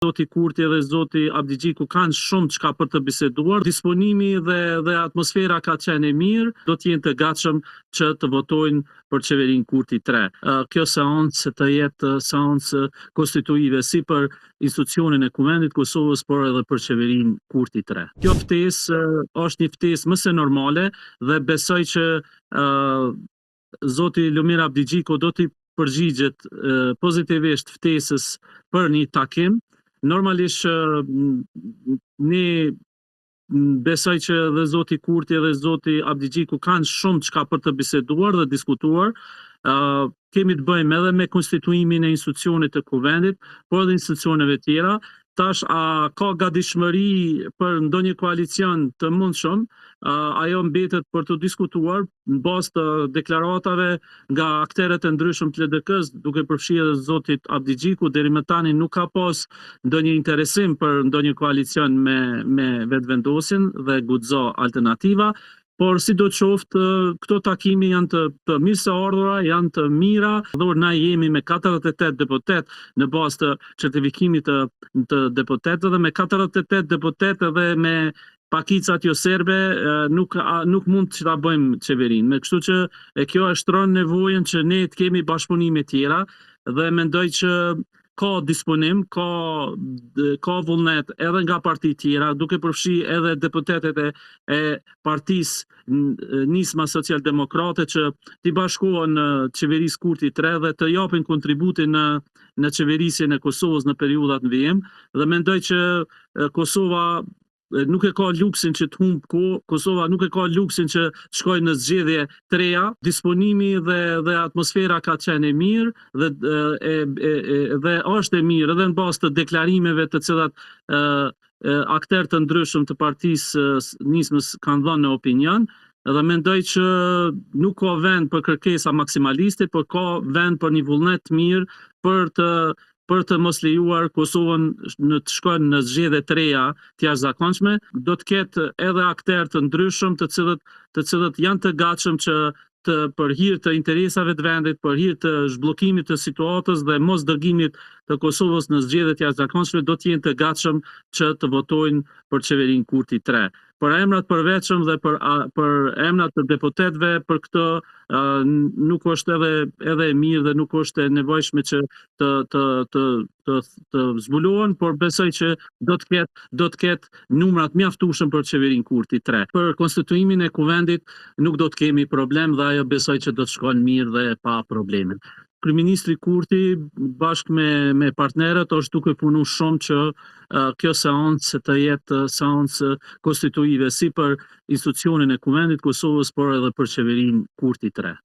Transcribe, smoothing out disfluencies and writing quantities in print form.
Zoti Kurti dhe Zoti Abdigjiku kanë shumë çka për të biseduar. Disponimi dhe atmosfera ka qenë e mirë, do të jenë të gatshëm që të votojnë për qeverinë Kurti 3. Kjo seancë të jetë seancë konstituive si për institucionin e Kuvendit Kosovës, por edhe për qeverinë Kurti 3. Kjo ftesë është një ftesë më se normale dhe besoj që Zoti Lumir Abdigjiku do t'i përgjigjet pozitivisht ftesës për një takim. Normalisht ne besoj që dhe Zoti Kurti dhe Zoti Abdigjiku kanë shumë çka për të biseduar dhe diskutuar. Kemi të bëjmë edhe me konstituimin e institucionit të Kuvendit, por edhe institucioneve tjera. Tash ka gatishmëri për ndonjë koalicion të mundshëm, ajo mbetet për të diskutuar në bazë të deklaratave nga akterët e ndryshëm të LDK-s, duke përfshirë edhe Zotit Abdigjiku. Deri më tani nuk ka pas ndonjë interesim për ndonjë koalicion me vetvendosin dhe guxo alternativa. Por sidoqoftë, këto takimi janë të mirëseardhura, janë të mira, dhe na jemi me 48 deputet në bazë të certifikimit të deputetëve dhe me 48 deputet edhe me pakicat jo serbe nuk mund që ta bëjmë qeverinë. Kështu që kjo e shtron nevojën që ne të kemi bashkëpunime tjera dhe mendoj që ka disponim, ka vullnet edhe nga parti tjera, duke përfshi edhe deputetet e partisë Nisma Social-Demokrate që t'i bashkohen në qeverisë Kurti 3 dhe të japin kontributin në qeverisjen e Kosovës në periudhat në vijim. Dhe mendoj që Kosova nuk e ka luksin që të humbë kohë, Kosova nuk e ka luksin që të shkojë në zgjedhje të reja. Disponimi dhe atmosfera ka qenë e mirë dhe është e mirë edhe në bazë të deklarimeve të cilat akterë të ndryshëm të partisë Nismës kanë dhënë në opinion. Dhe mendoj që nuk ka vend për kërkesa maksimaliste, por ka vend për një vullnet të mirë për të mos lejuar Kosovën të shkojnë në zgjedhje të reja të jashtëzakonshme. Do të ketë edhe akterë të ndryshëm të cilët janë të gatshëm që për hir të interesave të vendit, për hir të zhbllokimit të situatës dhe mos dërgimit të Kosovës në zgjedhje të jashtëzakonshme, do të jenë të gatshëm që të votojnë për qeverinë Kurti 3. Për emrat përveçëm dhe për emrat të deputetëve, për këtë nuk është edhe mirë dhe nuk është e nevojshme që të zbulohen, por besoj që do të ketë numrat mjaftueshëm për qeverinë Kurti 3. Për konstituimin e Kuvendit nuk do të kemi problem dhe ajo besoj që do të shkojnë mirë dhe pa probleme. Kryeministri Kurti bashkë me partnerët është duke punu shumë që kjo seancë të jetë seancë konstituive si për institucionin e Kuvendit Kosovës, por edhe për qeverinë Kurti 3.